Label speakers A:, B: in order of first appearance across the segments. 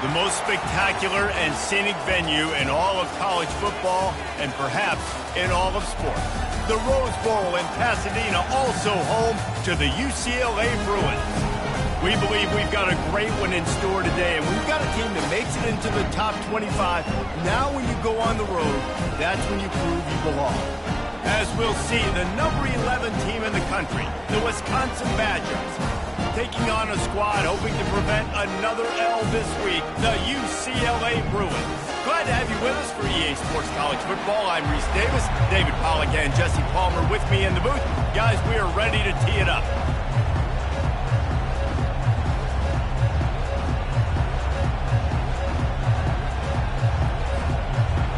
A: The most spectacular and scenic venue in all of college football and perhaps in all of sports. The Rose Bowl in Pasadena, also home to the UCLA Bruins. We believe we've got a great one in store today, and we've got a team that makes it into the top 25. Now when you go on the road, that's when you prove you belong. As we'll see, the number 11 team in the country, the Wisconsin Badgers, taking on a squad hoping to prevent another L this week, the UCLA Bruins. Glad to have you with us for EA Sports College Football. I'm Reese Davis, David Pollack and Jesse Palmer with me in the booth. Guys, we are ready to tee it up.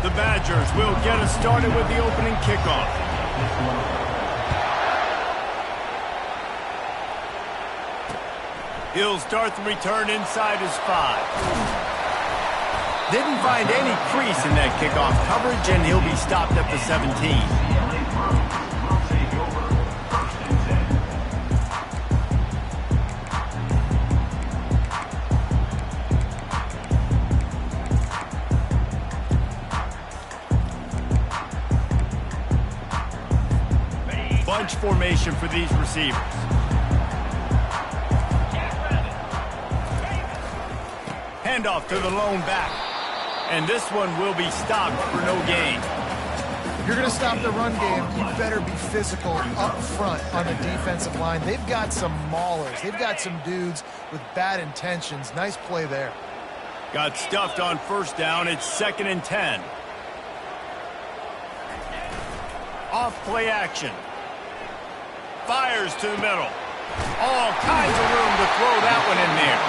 A: The Badgers will get us started with the opening kickoff. He'll start the return inside his 5. Didn't find any crease in that kickoff coverage, and he'll be stopped at the 17. Bunch formation for these receivers. Handoff to the lone back. And this one will be stopped for no gain.
B: If you're going to stop the run game, you better be physical up front on the defensive line. They've got some maulers. They've got some dudes with bad intentions. Nice play there.
A: Got stuffed on first down. It's 2nd and 10. Off play action. Fires to the middle. All kinds of room to throw that one in there.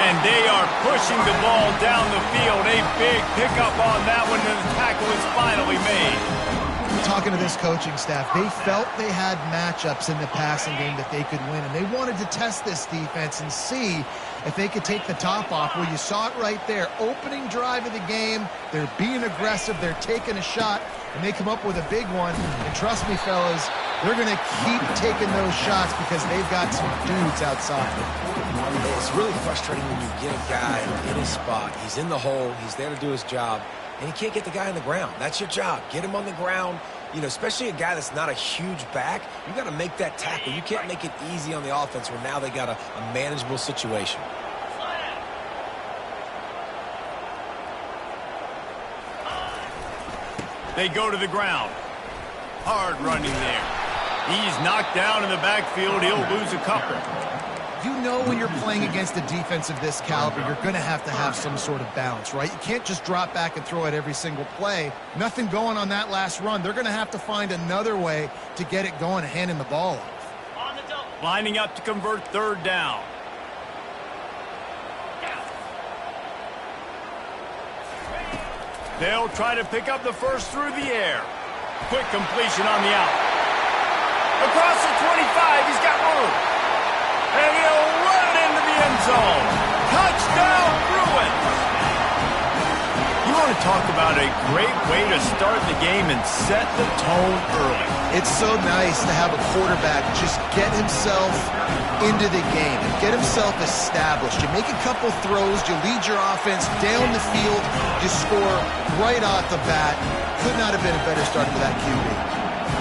A: And they are pushing the ball down the field. A big pickup on that one, and the tackle is finally made.
B: Talking to this coaching staff, they felt they had matchups in the passing game that they could win, and they wanted to test this defense and see if they could take the top off. Well, you saw it right there. Opening drive of the game, they're being aggressive, they're taking a shot, and they come up with a big one. And trust me, fellas, they're going to keep taking those shots because they've got some dudes outside.
C: It's really frustrating when you get a guy in his spot. He's in the hole. He's there to do his job, and you can't get the guy on the ground. That's your job. Get him on the ground. You know, especially a guy that's not a huge back, you got to make that tackle. You can't make it easy on the offense where now they got a manageable situation.
A: They go to the ground. Hard running there. He's knocked down in the backfield. He'll lose a couple.
B: You know when you're playing against a defense of this caliber, you're going to have some sort of balance, right? You can't just drop back and throw it every single play. Nothing going on that last run. They're going to have to find another way to get it going and handing the ball off.
A: Lining up to convert 3rd down. They'll try to pick up the first through the air. Quick completion on the out. Across the 25, he's got room. And he'll run it into the end zone. Touchdown, Bruins! You want to talk about a great way to start the game and set the tone early.
B: It's so nice to have a quarterback just get himself into the game and get himself established. You make a couple throws, you lead your offense down the field, you score right off the bat. Could not have been a better start for that QB.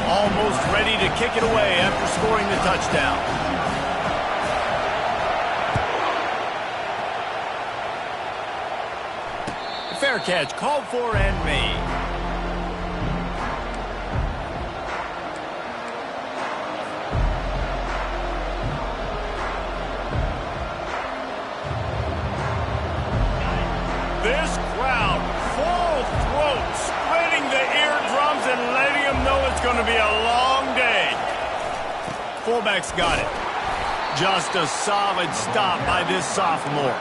A: Almost ready to kick it away after scoring the touchdown. Fair catch called for and made. This crowd, full throat, splitting the eardrums and letting them know it's going to be a long day. Fullback's got it. Just a solid stop by this sophomore.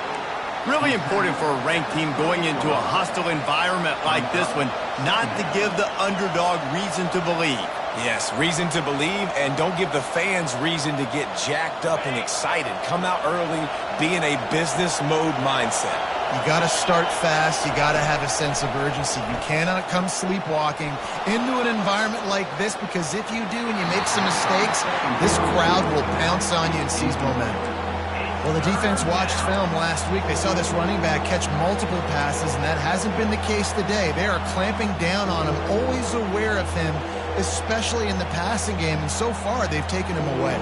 A: Really important for a ranked team going into a hostile environment like this one, not to give the underdog reason to believe.
C: Yes, reason to believe, and don't give the fans reason to get jacked up and excited. Come out early, be in a business mode mindset.
B: You got to start fast. You got to have a sense of urgency. You cannot come sleepwalking into an environment like this, because if you do and you make some mistakes, this crowd will pounce on you and seize momentum. Well, the defense watched film last week. They saw this running back catch multiple passes, and that hasn't been the case today. They are clamping down on him, always aware of him, especially in the passing game, and so far they've taken him away.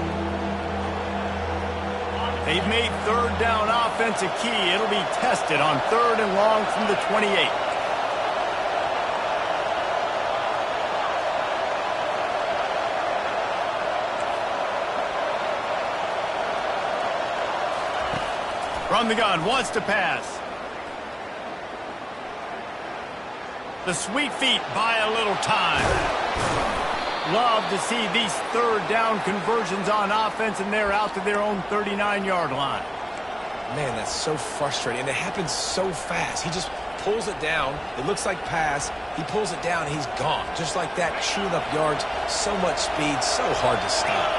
A: They've made third down offense a key. It'll be tested on 3rd and long from the 28. From the gun, wants to pass. The sweet feet buy a little time. Love to see these 3rd down conversions on offense, and they're out to their own 39-yard line.
C: Man, that's so frustrating, and it happens so fast. He just pulls it down. It looks like pass. He pulls it down, and he's gone. Just like that, chewing up yards. So much speed, so hard to stop.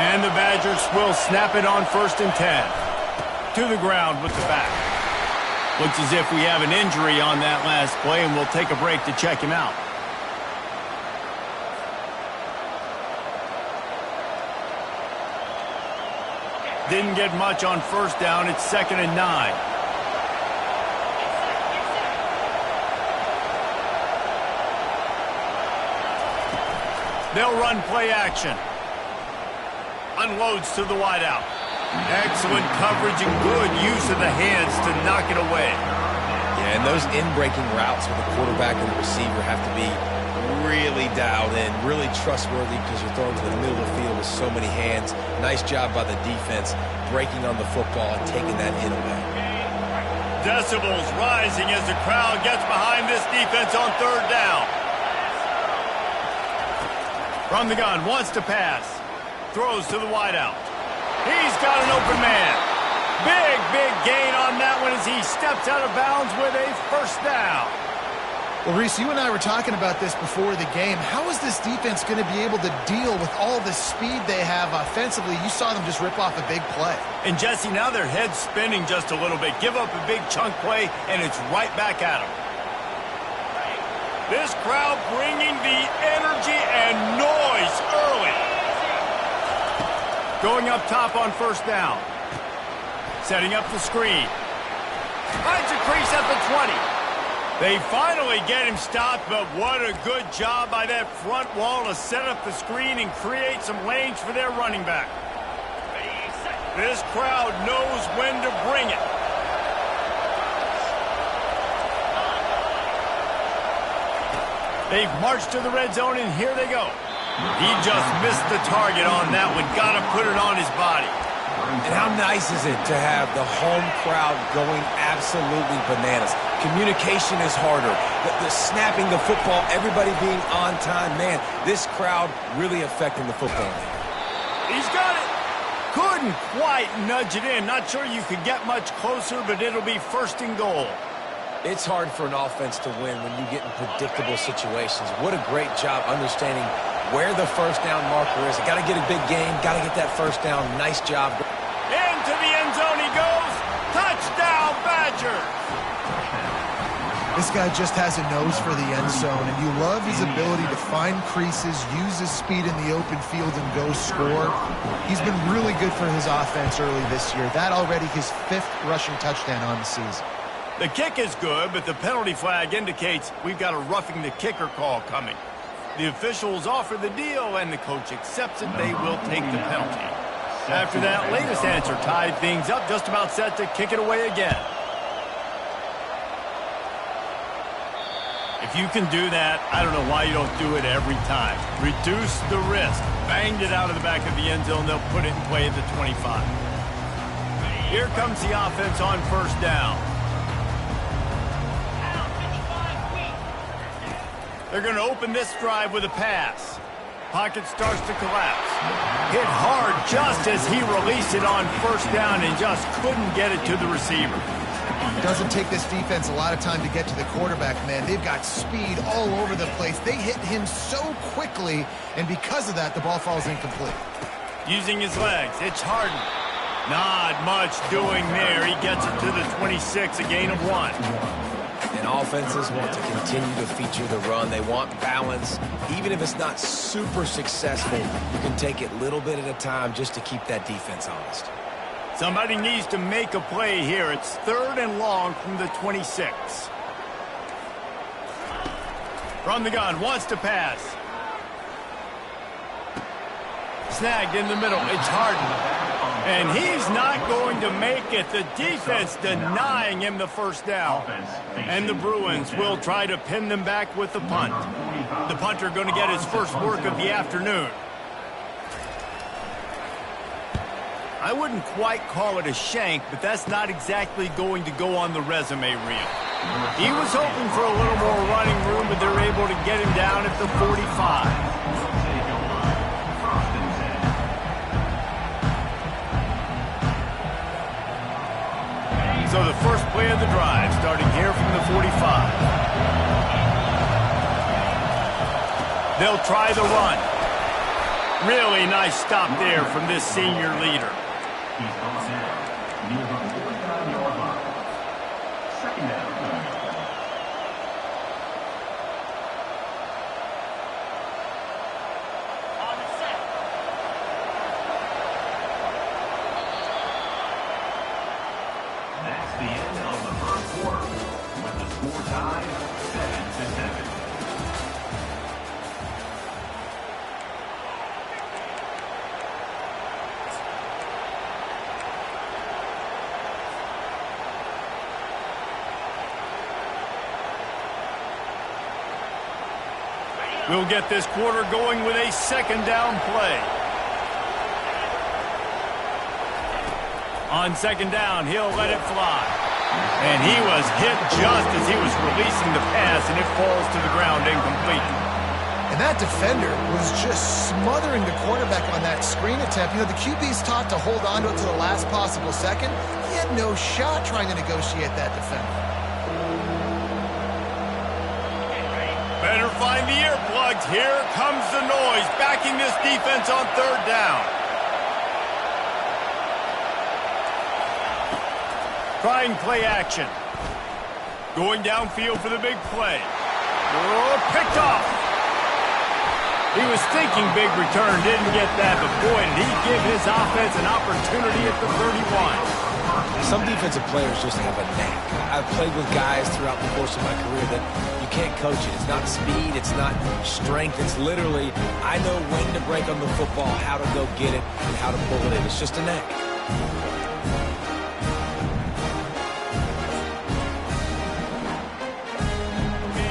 A: And the Badgers will snap it on 1st and 10. To the ground with the back. Looks as if we have an injury on that last play, and we'll take a break to check him out. Didn't get much on 1st down. It's 2nd and 9. They'll run play action. Unloads to the wideout. Excellent coverage and good use of the hands to knock it away.
C: Yeah, and those in-breaking routes with the quarterback and the receiver have to be really dialed in, really trustworthy, because you're throwing to the middle of the field with so many hands. Nice job by the defense breaking on the football and taking that in away.
A: Decibels rising as the crowd gets behind this defense on 3rd down. From the gun, wants to pass. Throws to the wideout. He's got an open man. Big gain on that one as he steps out of bounds with a 1st down.
B: Well, Reese, you and I were talking about this before the game. How is this defense going to be able to deal with all the speed they have offensively? You saw them just rip off a big play.
A: And, Jesse, now their head's spinning just a little bit. Give up a big chunk play, and it's right back at them. This crowd bringing the energy and noise early. Going up top on 1st down. Setting up the screen. Finds a crease at the 20. They finally get him stopped, but what a good job by that front wall to set up the screen and create some lanes for their running back. This crowd knows when to bring it. They've marched to the red zone, and here they go. He just missed the target on that one. Got to put it on his body.
C: And how nice is it to have the home crowd going absolutely bananas? Communication is harder. The snapping the football, everybody being on time. Man, this crowd really affecting the football game.
A: He's got it. Couldn't quite nudge it in. Not sure you could get much closer, but it'll be 1st and goal.
C: It's hard for an offense to win when you get in predictable situations. What a great job understanding where the 1st down marker is. Got to get a big game. Got to get that 1st down. Nice job.
A: Into the end zone he goes. Touchdown, Badgers.
B: This guy just has a nose for the end zone, and you love his ability to find creases, use his speed in the open field, and go score. He's been really good for his offense early this year. That already his 5th rushing touchdown on the season.
A: The kick is good, but the penalty flag indicates we've got a roughing the kicker call coming. The officials offer the deal, and the coach accepts it. They will take the penalty. After that latest answer tied things up, just about set to kick it away again. If you can do that, I don't know why you don't do it every time. Reduce the risk. Banged it out of the back of the end zone. They'll put it in play at the 25. Here comes the offense on 1st down. They're going to open this drive with a pass. Pocket starts to collapse. Hit hard just as he released it on 1st down and just couldn't get it to the receiver.
B: It doesn't take this defense a lot of time to get to the quarterback, man. They've got speed all over the place. They hit him so quickly, and because of that, the ball falls incomplete.
A: Using his legs, it's Harden. Not much doing there. He gets it to the 26, a gain of 1.
C: And offenses want to continue to feature the run. They want balance. Even if it's not super successful, you can take it little bit at a time just to keep that defense honest.
A: Somebody needs to make a play here. It's 3rd and long from the 26. From the gun, wants to pass. Snagged in the middle. It's Harden. And he's not going to make it. The defense denying him the first down. And the Bruins will try to pin them back with the punt. The punter going to get his first work of the afternoon. I wouldn't quite call it a shank, but that's not exactly going to go on the resume reel. He was hoping for a little more running room, but they're able to get him down at the 45. So the first play of the drive, starting here from the 45. They'll try the run. Really nice stop there from this senior leader.
D: He's on down near the 45-yard line. 2nd down.
E: On the set.
D: That's the end of the 1st quarter. With the score tied 7-7.
A: We'll get this quarter going with a 2nd down play. On 2nd down, he'll let it fly. And he was hit just as he was releasing the pass, and it falls to the ground incomplete.
B: And that defender was just smothering the quarterback on that screen attempt. You know, the QB's taught to hold on to it to the last possible second. He had no shot trying to negotiate that defender.
A: Better find the earplugs. Here comes the noise, backing this defense on 3rd down. Trying play action. Going downfield for the big play. Oh, picked off. He was thinking big return, didn't get that, but boy, did he give his offense an opportunity at the 31.
C: Some defensive players just have a knack. I've played with guys throughout the course of my career that you can't coach it. It's not speed, it's not strength. It's literally, I know when to break on the football, how to go get it, and how to pull it in. It's just a knack.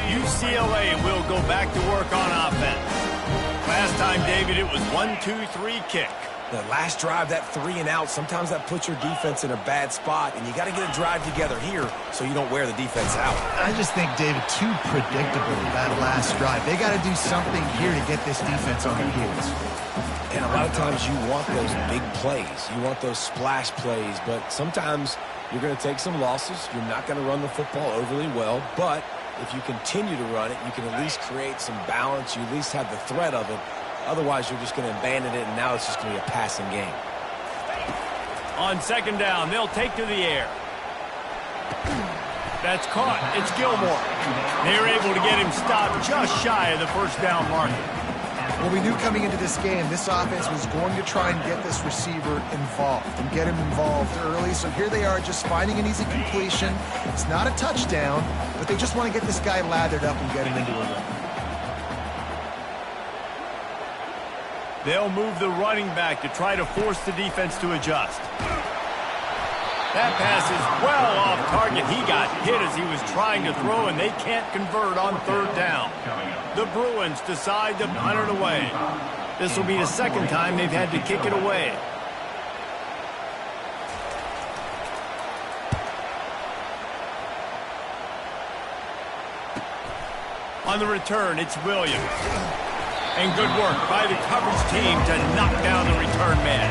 A: UCLA will go back to work on offense. Last time, David, it was 1-2-3 kick.
C: The last drive, that 3 and out, sometimes that puts your defense in a bad spot, and you got to get a drive together here so you don't wear the defense out.
B: I just think, David, too predictable that last drive. They got to do something here to get this defense on their heels.
C: And a lot of times you want those big plays. You want those splash plays, but sometimes you're going to take some losses. You're not going to run the football overly well, but if you continue to run it, you can at least create some balance. You at least have the threat of it. Otherwise, you're just going to abandon it, and now it's just going to be a passing game.
A: On 2nd down, they'll take to the air. That's caught. It's Gilmore. They're able to get him stopped just shy of the 1st down marker.
B: Well, we knew coming into this game, this offense was going to try and get this receiver involved and get him involved early. So here they are just finding an easy completion. It's not a touchdown, but they just want to get this guy lathered up and get him into a run.
A: They'll move the running back to try to force the defense to adjust. That pass is well off target. He got hit as he was trying to throw, and they can't convert on 3rd down. The Bruins decide to punt it away. This will be the 2nd time they've had to kick it away. On the return, it's Williams. And good work by the coverage team to knock down the return man.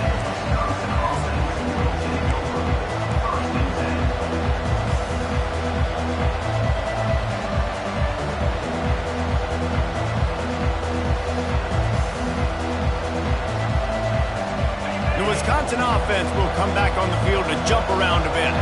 A: The Wisconsin offense will come back on the field to jump around a bit.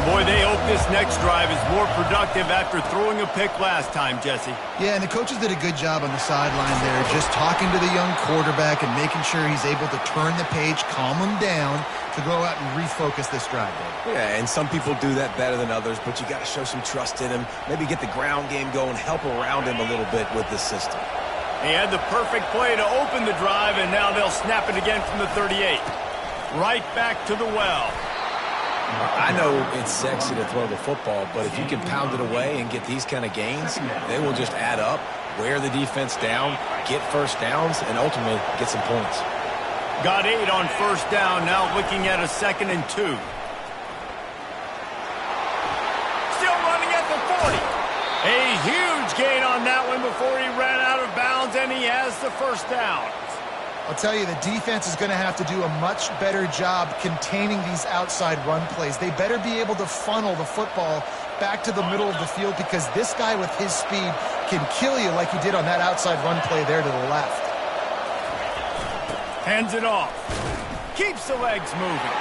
A: Boy, they hope this next drive is more productive after throwing a pick last time, Jesse.
B: Yeah, and the coaches did a good job on the sideline there, just talking to the young quarterback and making sure he's able to turn the page, calm him down to go out and refocus this drive.
C: Yeah, and some people do that better than others, but you got to show some trust in him, maybe get the ground game going, help around him a little bit with this system.
A: He had the perfect play to open the drive, and now they'll snap it again from the 38. Right back to the well.
C: I know it's sexy to throw the football, but if you can pound it away and get these kind of gains, they will just add up, wear the defense down, get first downs, and ultimately get some points.
A: Got 8 on first down, now looking at a 2nd and 2. Still running at the 40. A huge gain on that one before he ran out of bounds, and he has the first down.
B: I'll tell you, the defense is going to have to do a much better job containing these outside run plays. They better be able to funnel the football back to the middle of the field because this guy with his speed can kill you like he did on that outside run play there to the left.
A: Hands it off. Keeps the legs moving.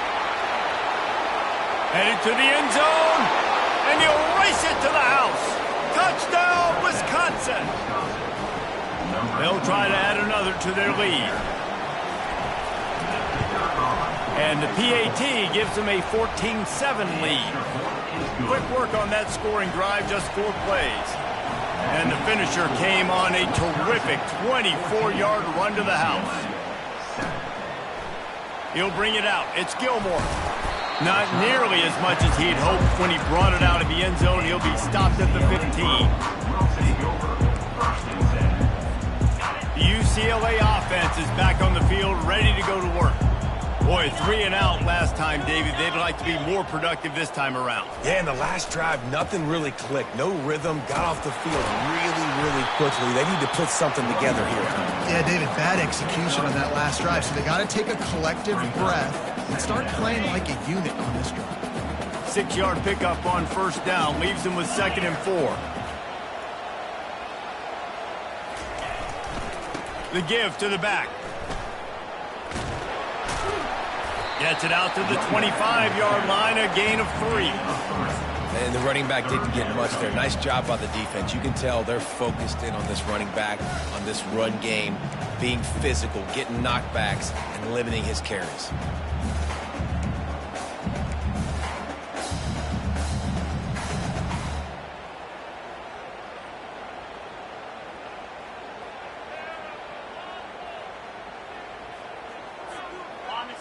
A: Headed to the end zone, and he'll race it to the house. Touchdown, Wisconsin. They'll try to add another to their lead. And the PAT gives them a 14-7 lead. Quick work on that scoring drive, just 4 plays. And the finisher came on a terrific 24-yard run to the house. He'll bring it out. It's Gilmore. Not nearly as much as he'd hoped when he brought it out of the end zone. He'll be stopped at the 15. The UCLA offense is back on the field, ready to go to work. Boy, 3 and out last time, Davey. They'd like to be more productive this time around.
C: Yeah, in the last drive, nothing really clicked. No rhythm, got off the field really quickly. They need to put something together here.
B: Yeah, David, bad execution on that last drive. So they got to take a collective breath and start playing like a unit on this drive.
A: 6-yard pickup on first down leaves them with 2nd and 4. The give to the back. Gets it out to the 25-yard line, a gain of 3.
C: And the running back didn't get much there. Nice job by the defense. You can tell they're focused in on this running back, on this run game, being physical, getting knockbacks, and limiting his carries.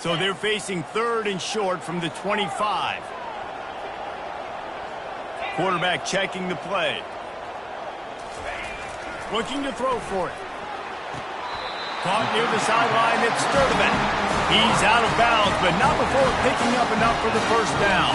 A: So they're facing 3rd and short from the 25. Quarterback checking the play. Looking to throw for it. Caught near the sideline, it's Sturdivant. He's out of bounds, but not before picking up enough for the first down.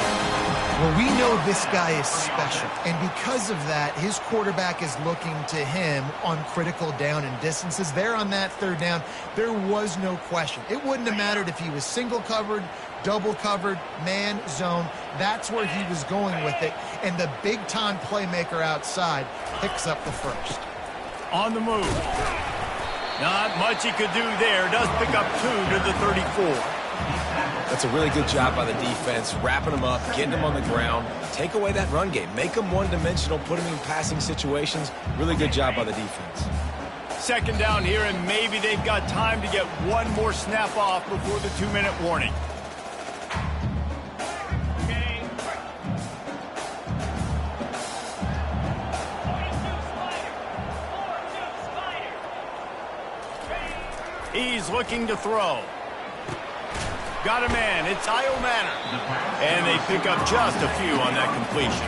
B: Well, we know this guy is special, and because of that, his quarterback is looking to him on critical down and distances. There on that 3rd down, there was no question. It wouldn't have mattered if he was single covered, double covered, man, zone. That's where he was going with it, and the big-time playmaker outside picks up the first.
A: On the move. Not much he could do there. Does pick up 2 to the 34.
C: That's a really good job by the defense, wrapping them up, getting them on the ground. Take away that run game. Make them one-dimensional, put them in passing situations. Really good job by the defense.
A: 2nd down here, and maybe they've got time to get one more snap off before the 2-minute warning. He's looking to throw. Got a man. It's Io Manor. And they pick up just a few on that completion.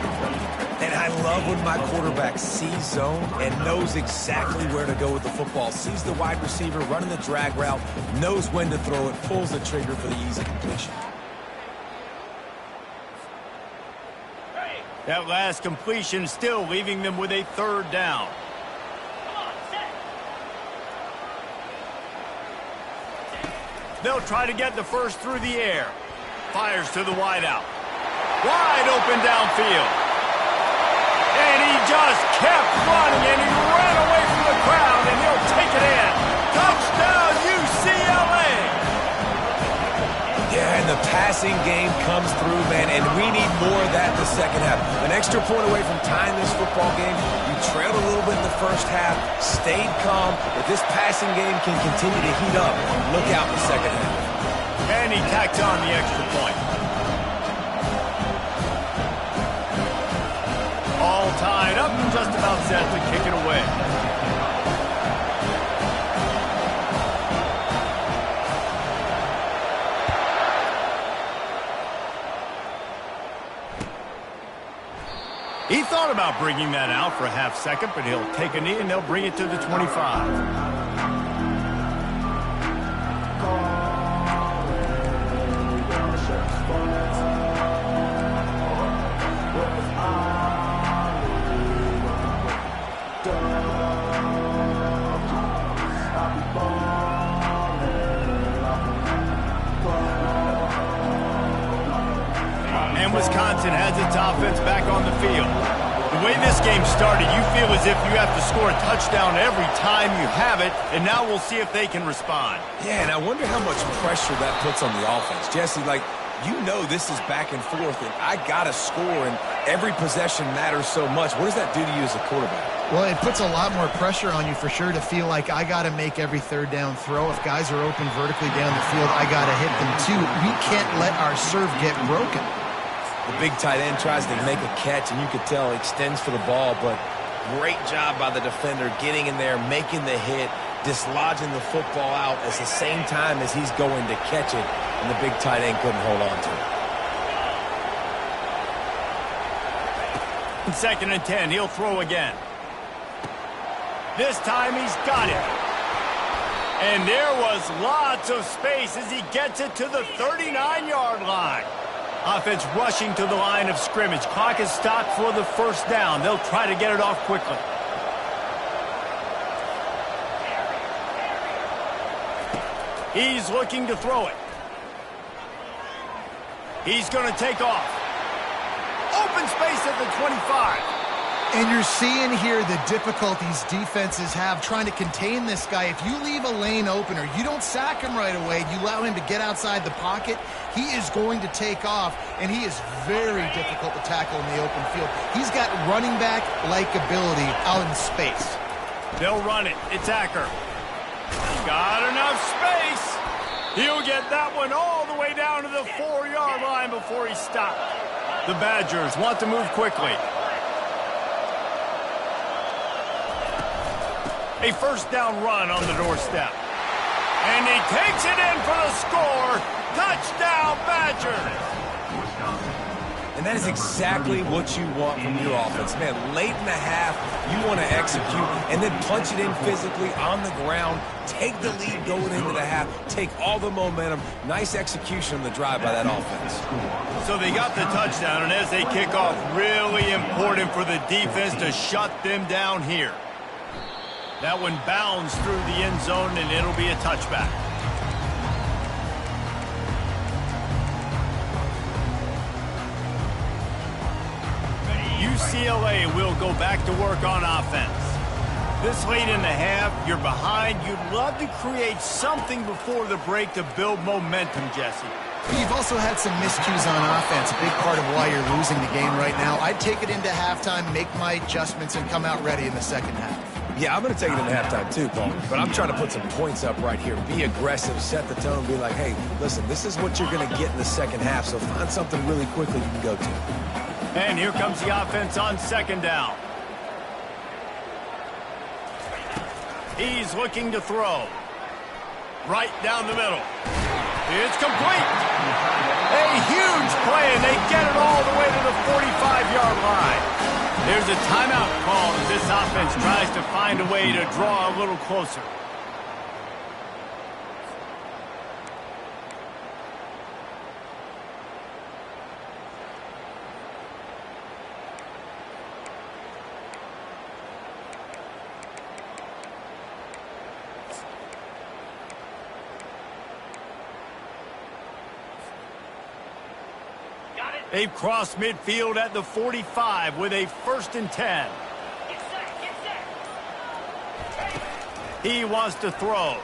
C: And I love when my quarterback sees zone and knows exactly where to go with the football. Sees the wide receiver running the drag route, knows when to throw it, pulls the trigger for the easy completion.
A: That last completion still leaving them with a 3rd down. They'll try to get the first through the air. Fires to the wideout. Wide open downfield. And he just kept running, and he ran away from the crowd, and he'll take it in. Touchdown, UCLA!
C: Yeah, and And the passing game comes through, man, and we need more of that in the second half. An extra point away from tying this football game. You trailed a little bit in the first half, stayed calm. If this passing game can continue to heat up, look out in the second half.
A: And he tacked on the extra point. All tied up and just about set to kick it away. He thought about bringing that out for a half second, but he'll take a knee and they'll bring it to the 25. And Wisconsin has its offense back on the field. The way this game started, you feel as if you have to score a touchdown every time you have it, and now we'll see if they can respond.
C: Yeah, and I wonder how much pressure that puts on the offense. Jesse, like, you know this is back and forth, and I got to score, and every possession matters so much. What does that do to you as a quarterback?
B: Well, it puts a lot more pressure on you for sure to feel like I got to make every third down throw. If guys are open vertically down the field, I got to hit them too. We can't let our serve get broken.
C: The big tight end tries to make a catch, and you could tell he extends for the ball, but great job by the defender getting in there, making the hit, dislodging the football out at the same time as he's going to catch it, and the big tight end couldn't hold on to it.
A: 2nd and 10, he'll throw again. This time he's got it. And there was lots of space as he gets it to the 39-yard line. Offense rushing to the line of scrimmage. Clock is stopped for the first down. They'll try to get it off quickly. He's looking to throw it. He's going to take off. Open space at the 25.
B: And you're seeing here the difficulties defenses have trying to contain this guy. If you leave a lane open or you don't sack him right away, you allow him to get outside the pocket, he is going to take off, and he is very difficult to tackle in the open field. He's got running back-like ability out in space.
A: They'll run it. It's Acker. Got enough space. He'll get that one all the way down to the 4-yard line before he stopped. The Badgers want to move quickly. A first down run on the doorstep. And he takes it in for the score. Touchdown, Badgers.
C: And that is exactly what you want from your offense. Man, late in the half, you want to execute and then punch it in physically on the ground. Take the lead going into the half. Take all the momentum. Nice execution on the drive by that offense.
A: So they got the touchdown, and as they kick off, really important for the defense to shut them down here. That one bounds through the end zone, and it'll be a touchback. UCLA will go back to work on offense. This late in the half, you're behind. You'd love to create something before the break to build momentum, Jesse.
B: You've also had some miscues on offense, a big part of why you're losing the game right now. I'd take it into halftime, make my adjustments, and come out ready in the second half.
C: Yeah, I'm going to take it into halftime too, Paul. But I'm trying to put some points up right here. Be aggressive, set the tone, be like, hey, listen, this is what you're going to get in the second half, so find something really quickly you can go to.
A: And here comes the offense on second down. He's looking to throw. Right down the middle. It's complete. A huge play, and they get it all the way to the 45-yard line. There's a timeout call as this offense tries to find a way to draw a little closer. They've crossed midfield at the 45 with a 1st and 10. He wants to throw.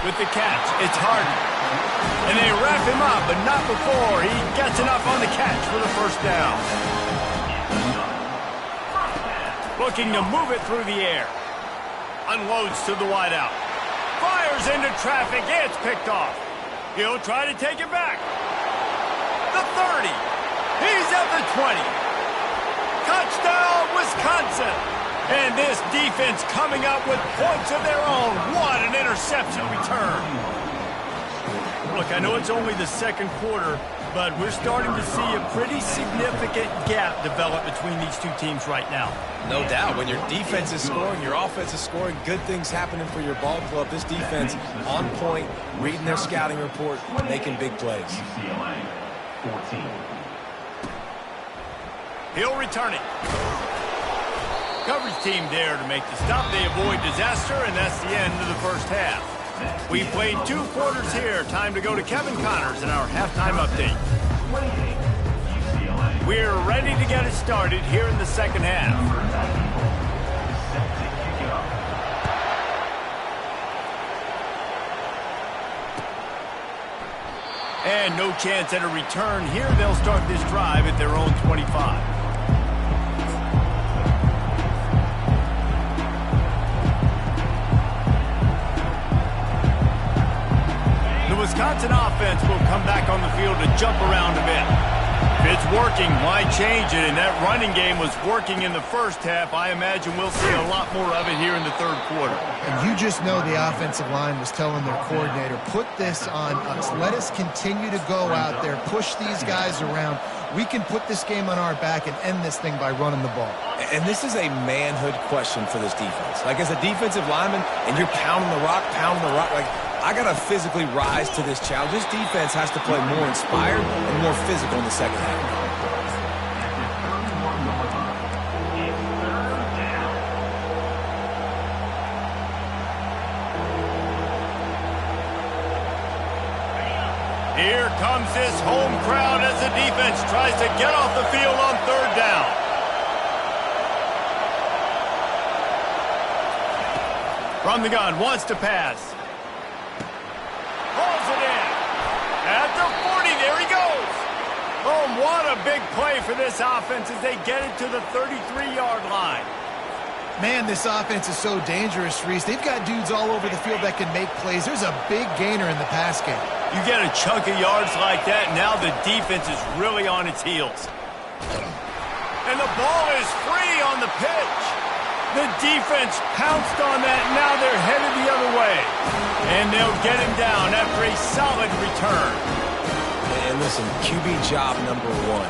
A: With the catch, it's Harden. And they wrap him up, but not before he gets enough on the catch for the first down. Looking to move it through the air. Unloads to the wideout. Fires into traffic. It's picked off. He'll try to take it back. The 30. He's at the 20. Touchdown, Wisconsin. And this defense coming up with points of their own. What an interception return. Look, I know it's only the second quarter, but we're starting to see a pretty significant gap develop between these two teams right now.
C: No doubt. When your defense is scoring, your offense is scoring, good things happening for your ball club. This defense on point, reading their scouting report, making big plays.
D: UCLA 14.
A: He'll return it. Coverage team there to make the stop. They avoid disaster, and that's the end of the first half. We played 2 quarters here. Time to go to Kevin Connors in our halftime update. We're ready to get it started here in the second half. And no chance at a return here. They'll start this drive at their own 25. The Wisconsin offense will come back on the field to jump around a bit. If it's working, why change it? And that running game was working in the first half. I imagine we'll see a lot more of it here in the third quarter.
B: And you just know the offensive line was telling their coordinator, put this on us. Let us continue to go out there, push these guys around. We can put this game on our back and end this thing by running the ball.
C: And this is a manhood question for this defense. Like, as a defensive lineman, and you're pounding the rock, like, I got to physically rise to this challenge. This defense has to play more inspired and more physical in the second half.
A: Here comes this home crowd as the defense tries to get off the field on third down. From the gun, wants to pass. Pulls it in. At the 40, there he goes. Oh, what a big play for this offense as they get it to the 33-yard line.
B: Man, this offense is so dangerous, Reese. They've got dudes all over the field that can make plays. There's a big gainer in the pass game.
A: You get a chunk of yards like that, now the defense is really on its heels. And the ball is free on the pitch. The defense pounced on that, now they're headed the other way. And they'll get him down after a solid return.
C: And listen, QB job number 1,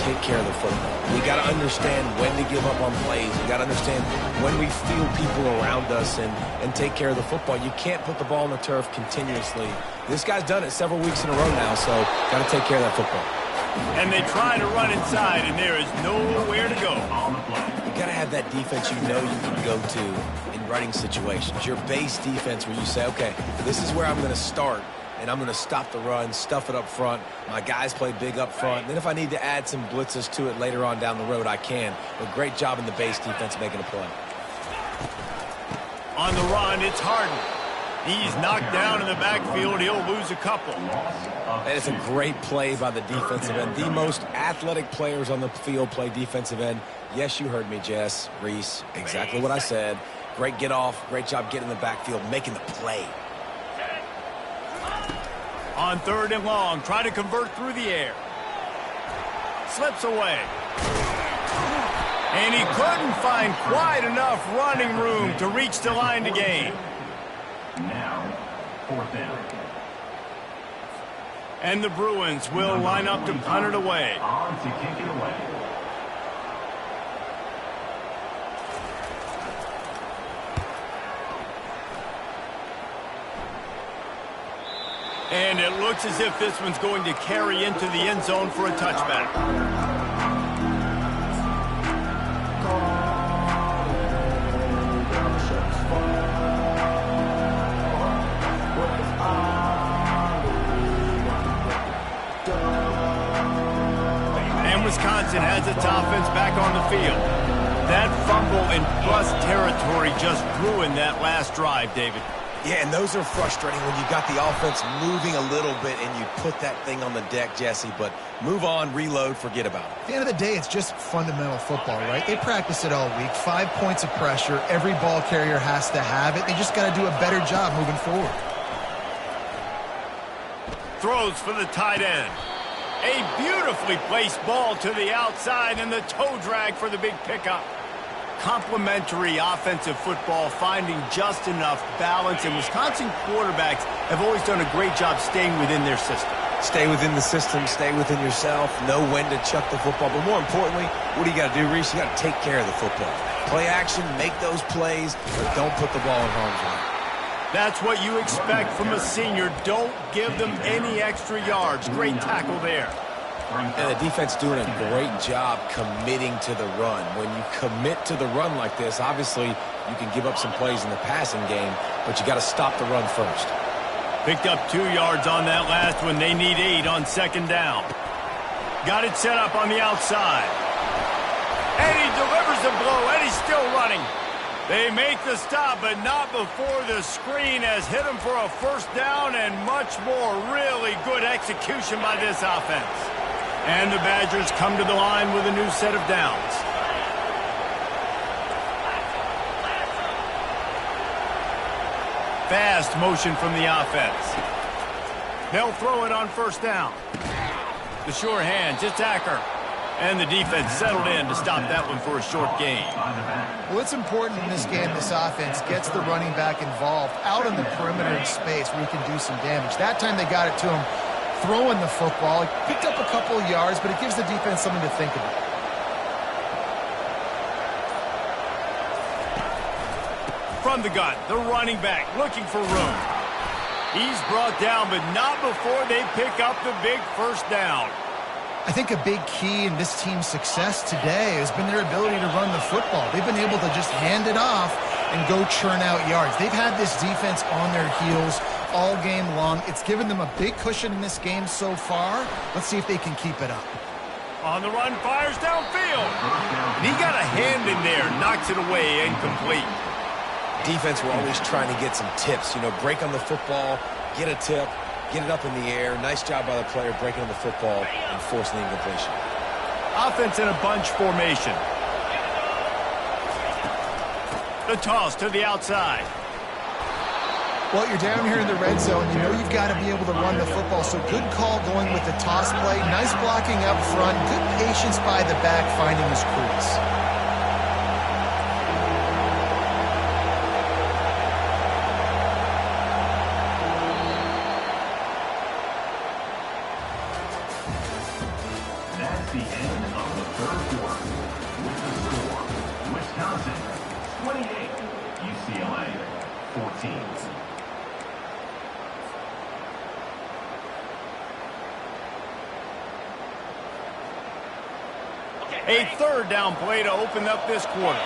C: take care of the football. We got to understand when to give up on plays. We got to understand when we feel people around us and take care of the football. You can't put the ball on the turf continuously. This guy's done it several weeks in a row now, so got to take care of that football.
A: And they try to run inside, and there is nowhere to go.
C: You got to have that defense you know you can go to in running situations. Your base defense where you say, okay, this is where I'm going to start, and I'm going to stop the run, stuff it up front. My guys play big up front. And then if I need to add some blitzes to it later on down the road, I can. But great job in the base defense making a play.
A: On the run, it's Harden. He's knocked down in the backfield. He'll lose a couple.
C: And it's a great play by the defensive end. The most athletic players on the field play defensive end. Yes, you heard me, Jess, Reese. Exactly what I said. Great get off. Great job getting in the backfield, making the play.
A: On third and long, try to convert through the air. Slips away. And he couldn't find quite enough running room to reach the line to gain.
D: Now, 4th down.
A: And the Bruins will line up to punt it away.
D: On to kick it away.
A: And it looks as if this one's going to carry into the end zone for a touchback. And Wisconsin has its offense back on the field. That fumble in plus territory just ruined that last drive, David.
C: Yeah, and those are frustrating when you got the offense moving a little bit and you put that thing on the deck, Jesse. But move on, reload, forget about it.
B: At the end of the day, it's just fundamental football, right? They practice it all week. 5 points of pressure. Every ball carrier has to have it. They just got to do a better job moving forward.
A: Throws for the tight end. A beautifully placed ball to the outside and the toe drag for the big pickup. Complementary offensive football, finding just enough balance, and Wisconsin quarterbacks have always done a great job staying within their system.
C: Stay within the system, stay within yourself, know when to chuck the football. But more importantly, what do you got to do, Reese? You got to take care of the football. Play action, make those plays, but don't put the ball in harm's way.
A: That's what you expect from a senior. Don't give them any extra yards. Great tackle there.
C: And the defense doing a great job committing to the run. When you commit to the run like this, obviously you can give up some plays in the passing game, but you got to stop the run first.
A: Picked up 2 yards on that last one. They need 8 on second down. Got it set up on the outside. And he delivers the blow, and he's still running. They make the stop, but not before the screen has hit him for a first down and much more. Really good execution by this offense. And the Badgers come to the line with a new set of downs. Fast motion from the offense. They'll throw it on first down. The sure hands, it's Acker. And the defense settled in to stop that one for a short gain.
B: Well, it's important in this game this offense gets the running back involved out in the perimeter in space where he can do some damage. That time they got it to him throwing the football. He picked up a couple of yards, but it gives the defense something to think about.
A: From the gun, the running back looking for room. He's brought down, but not before they pick up the big first down.
B: I think a big key in this team's success today has been their ability to run the football. They've been able to just hand it off and go churn out yards. They've had this defense on their heels all game long. It's given them a big cushion in this game so far. Let's see if they can keep it up.
A: On the run, fires downfield. And he got a hand in there, knocks it away, incomplete.
C: Defense were always trying to get some tips. You know, break on the football, get a tip, get it up in the air. Nice job by the player breaking on the football and forcing the incompletion.
A: Offense in a bunch formation. The toss to the outside.
B: Well, you're down here in the red zone. You know you've got to be able to run the football. So good call going with the toss play. Nice blocking up front. Good patience by the back finding his crease.
D: That's the end of the third quarter. With the score, Wisconsin 28, UCLA 14.
A: A third down play to open up this quarter.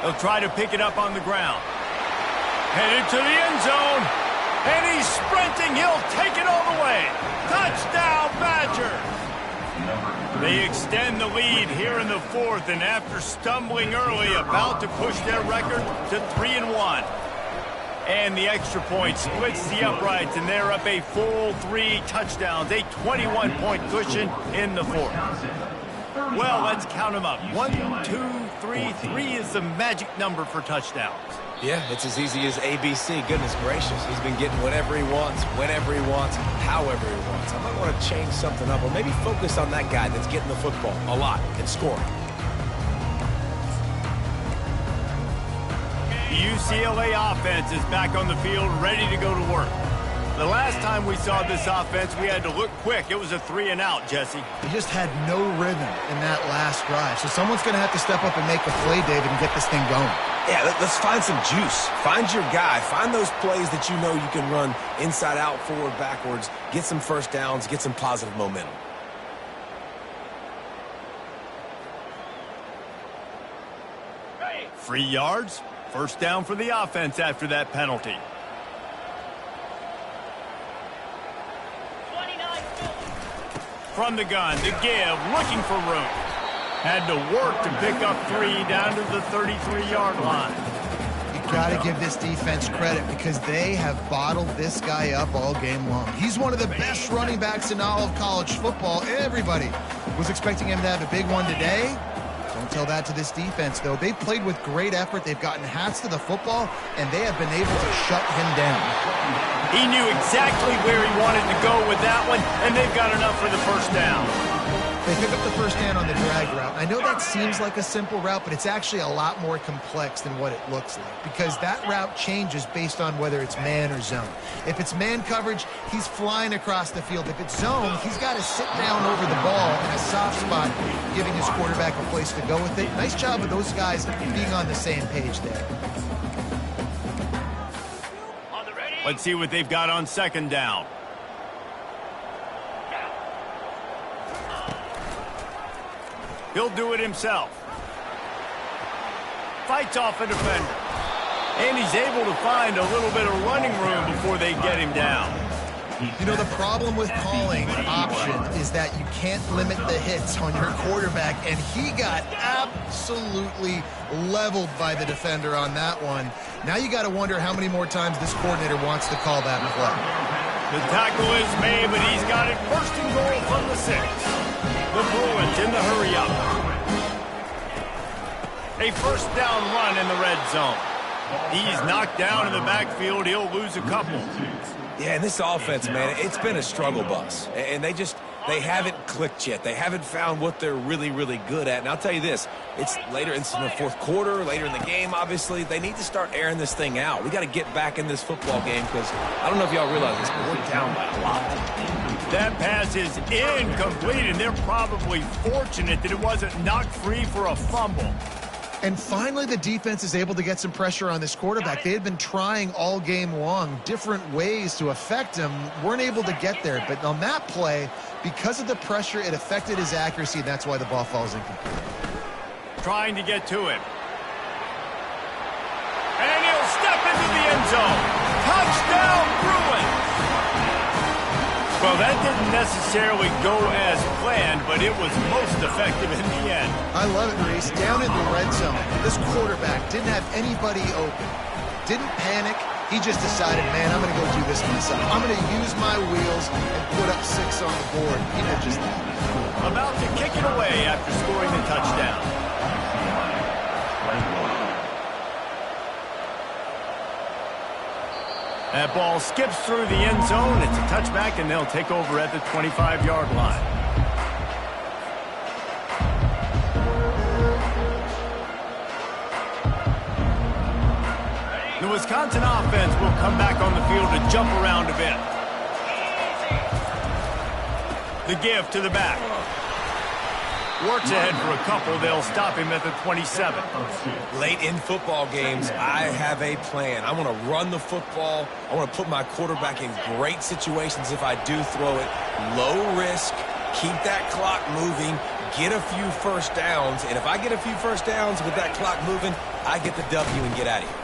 A: They'll try to pick it up on the ground. Headed to the end zone. And he's sprinting. He'll take it all the way. Touchdown, Badgers. They extend the lead here in the fourth, and after stumbling early, about to push their record to 3-1. And the extra point splits the uprights, and they're up a full 3 touchdowns, a 21-point cushion in the fourth. Well, let's count them up. 1, 2, 3. 3 is the magic number for touchdowns.
C: Yeah, it's as easy as ABC. Goodness gracious. He's been getting whatever he wants, whenever he wants, however he wants. I might want to change something up or maybe focus on that guy that's getting the football a lot and scoring.
A: The UCLA offense is back on the field, ready to go to work. The last time we saw this offense, we had to look quick. It was a 3-and-out, Jesse.
B: He just had no rhythm in that last drive. So someone's going to have to step up and make a play, David, and get this thing going.
C: Yeah, let's find some juice. Find your guy. Find those plays that you know you can run inside out, forward, backwards. Get some first downs. Get some positive momentum.
A: Free yards. First down for the offense after that penalty. From the gun, the give, looking for room. Had to work to pick up 3 down to the 33-yard line.
B: Got to give this defense credit because they have bottled this guy up all game long. He's one of the best running backs in all of college football. Everybody was expecting him to have a big one today. Don't tell that to this defense, though. They've played with great effort. They've gotten hats to the football, and they have been able to shut him down.
A: He knew exactly where he wanted to go with that one, and they've got enough for the first down.
B: They pick up the first down on the drag route. I know that seems like a simple route, but it's actually a lot more complex than what it looks like because that route changes based on whether it's man or zone. If it's man coverage, he's flying across the field. If it's zone, he's got to sit down over the ball in a soft spot, giving his quarterback a place to go with it. Nice job of those guys being on the same page there.
A: Let's see what they've got on second down. He'll do it himself. Fights off a defender. And he's able to find a little bit of running room before they get him down.
B: You know, the problem with calling option is that you can't limit the hits on your quarterback, and he got absolutely leveled by the defender on that one. Now you got to wonder how many more times this coordinator wants to call that play.
A: The tackle is made, but he's got it first and goal from the 6. The Bruins in the hurry-up. A first down run in the red zone. He's knocked down in the backfield. He'll lose a couple.
C: Yeah, and this offense, man, it's been a struggle bus. And they haven't clicked yet. They haven't found what they're really, really good at. And I'll tell you this, it's later in the fourth quarter, later in the game, obviously. They need to start airing this thing out. We got to get back in this football game because I don't know if y'all realize this, but we're down by a lot.
A: That pass is incomplete, and they're probably fortunate that it wasn't knocked free for a fumble.
B: And finally, the defense is able to get some pressure on this quarterback. They had been trying all game long different ways to affect him, weren't able to get there. But on that play, because of the pressure, it affected his accuracy, and that's why the ball falls incomplete.
A: Trying to get to him. And he'll step into the end zone. Touchdown, Bruins! Well, that didn't necessarily go as planned, but it was most effective in the end.
B: I love it, Reese. Down in the red zone, this quarterback didn't have anybody open. Didn't panic. He just decided, man, I'm going to go do this myself. I'm going to use my wheels and put up 6 on the board. He did just that.
A: About to kick it away after scoring the touchdown. That ball skips through the end zone. It's a touchback, and they'll take over at the 25-yard line. The Wisconsin offense will come back on the field to jump around a bit. The give to the back. Works ahead for a couple. They'll stop him at the 27.
C: Late in football games, I have a plan. I want to run the football. I want to put my quarterback in great situations if I do throw it. Low risk, keep that clock moving, get a few first downs. And if I get a few first downs with that clock moving, I get the W and get out of here.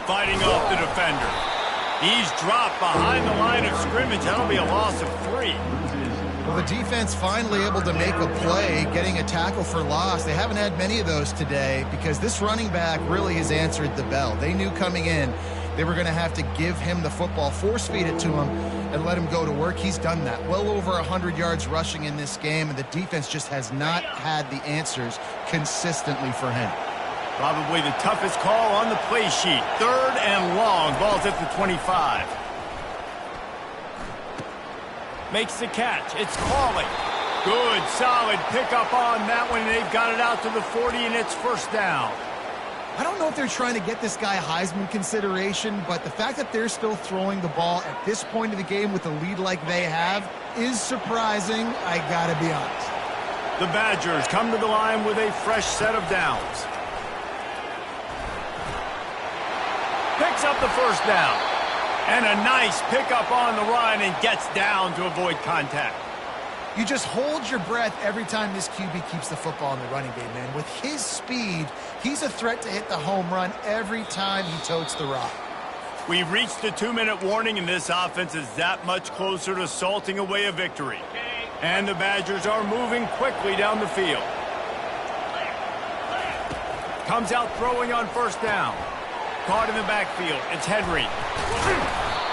A: Fighting off the defender. He's dropped behind the line of scrimmage. That'll be a loss of 3.
B: Well, the defense finally able to make a play, getting a tackle for loss. They haven't had many of those today because this running back really has answered the bell. They knew coming in they were going to have to give him the football, force-feed it to him, and let him go to work. He's done that. Well over 100 yards rushing in this game, and the defense just has not had the answers consistently for him.
A: Probably the toughest call on the play sheet. 3rd and long. Ball's at the 25. Makes the catch. It's calling. Good, solid pickup on that one. They've got it out to the 40, and it's first down.
B: I don't know if they're trying to get this guy Heisman consideration, but the fact that they're still throwing the ball at this point of the game with a lead like they have is surprising, I gotta be honest.
A: The Badgers come to the line with a fresh set of downs. Picks up the first down. And a nice pickup on the run and gets down to avoid contact.
B: You just hold your breath every time this QB keeps the football in the running game, man. With his speed, he's a threat to hit the home run every time he totes the rock.
A: We've reached the 2-minute warning, and this offense is that much closer to salting away a victory. And the Badgers are moving quickly down the field. Comes out throwing on first down. Caught in the backfield. It's Henry.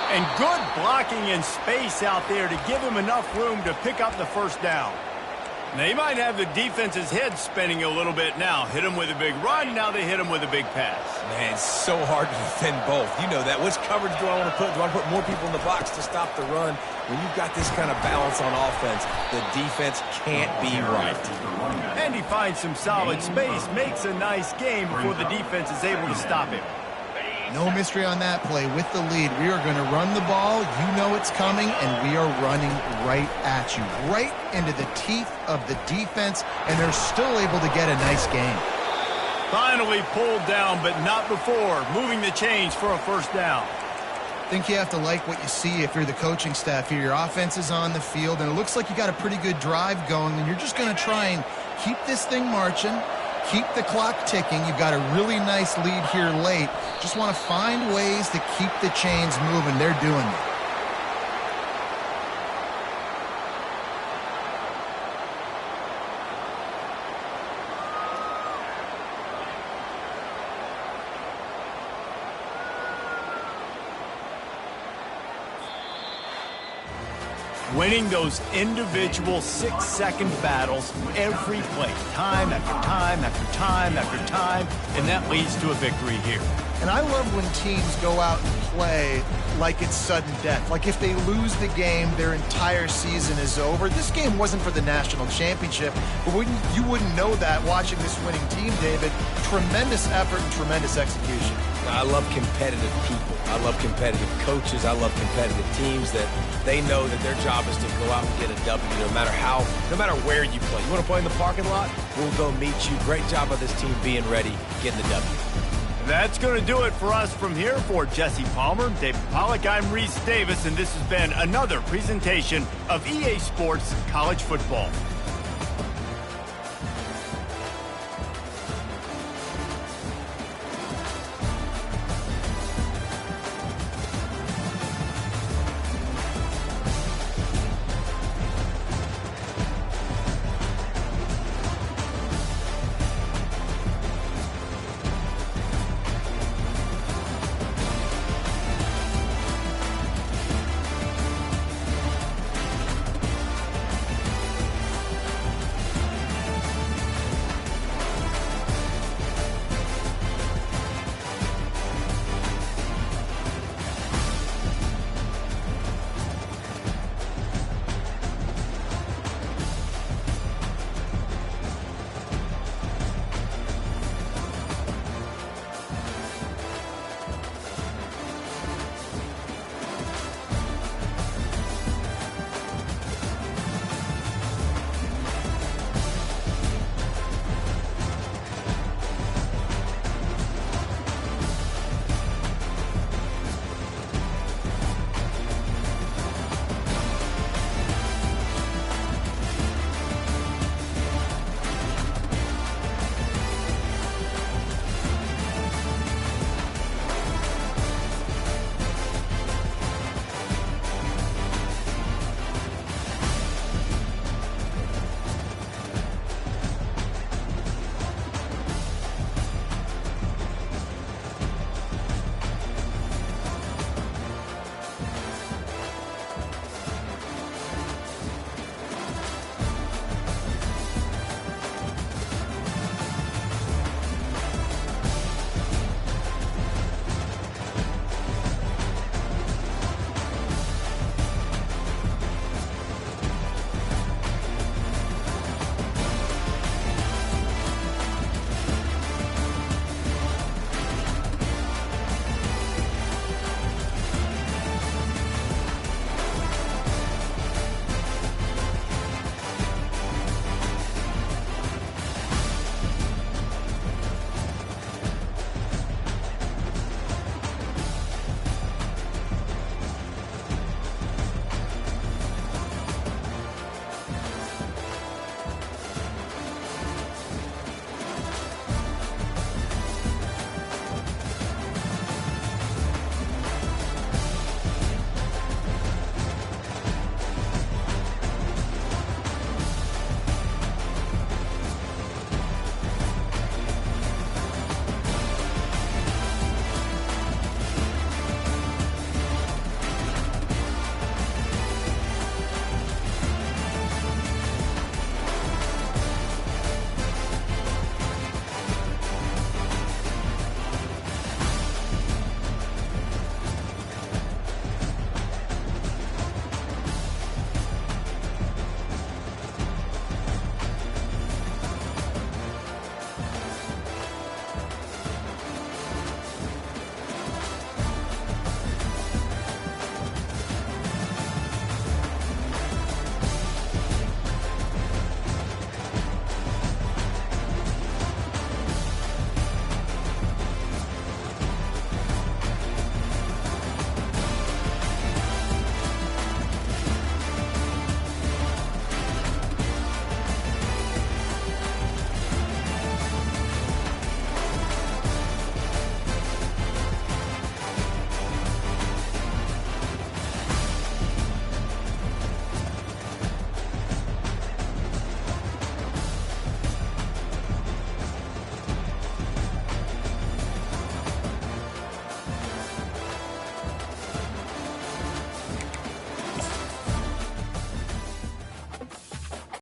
A: And good blocking in space out there to give him enough room to pick up the first down. They might have the defense's head spinning a little bit now. Hit him with a big run, now they hit him with a big pass.
C: Man, it's so hard to defend both. You know that. Which coverage do I want to put? Do I want to put more people in the box to stop the run? When you've got this kind of balance on offense, the defense can't be right.
A: And he finds some solid space, makes a nice game before the defense is able to stop him.
B: No mystery on that play. With the lead, we are going to run the ball. You know it's coming, and we are running right at you, right into the teeth of the defense, and they're still able to get a nice game.
A: Finally pulled down, but not before. Moving the chains for a first down.
B: I think you have to like what you see if you're the coaching staff here. Your offense is on the field, and it looks like you got a pretty good drive going, and you're just going to try and keep this thing marching. Keep the clock ticking. You've got a really nice lead here late. Just want to find ways to keep the chains moving. They're doing it.
A: Winning those individual 6-second battles every play, time after time after time after time, and that leads to a victory here.
B: And I love when teams go out and play like it's sudden death. Like if they lose the game, their entire season is over. This game wasn't for the national championship, but you wouldn't know that watching this winning team, David. Tremendous effort and tremendous execution.
C: I love competitive people. I love competitive coaches. I love competitive teams that they know that their job is to go out and get a W no matter where you play. You want to play in the parking lot? We'll go meet you. Great job of this team being ready, getting the W.
A: That's going to do it for us from here. For Jesse Palmer, David Pollack, I'm Reese Davis, and this has been another presentation of EA Sports College Football.